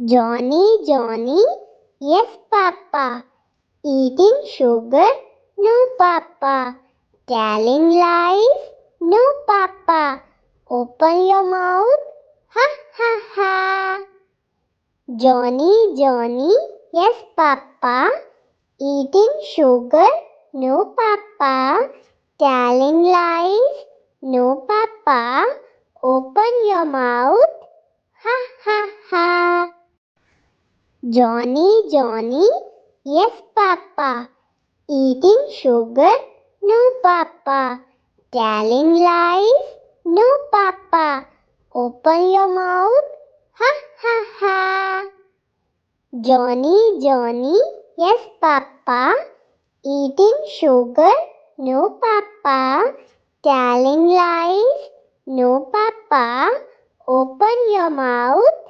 Johnny, Johnny, yes, Papa. Eating sugar, no, Papa. Telling lies, no, Papa. Open your mouth, ha, ha, ha. Johnny, Johnny, yes, Papa. Eating sugar, no, Papa. Telling lies, no, Papa. Open your mouth, ha, ha, ha. Johnny, Johnny, yes, Papa. Eating sugar, no, Papa. Telling lies, no, Papa. Open your mouth, ha, ha, ha. Johnny, Johnny, yes, Papa. Eating sugar, no, Papa. Telling lies, no, Papa. Open your mouth,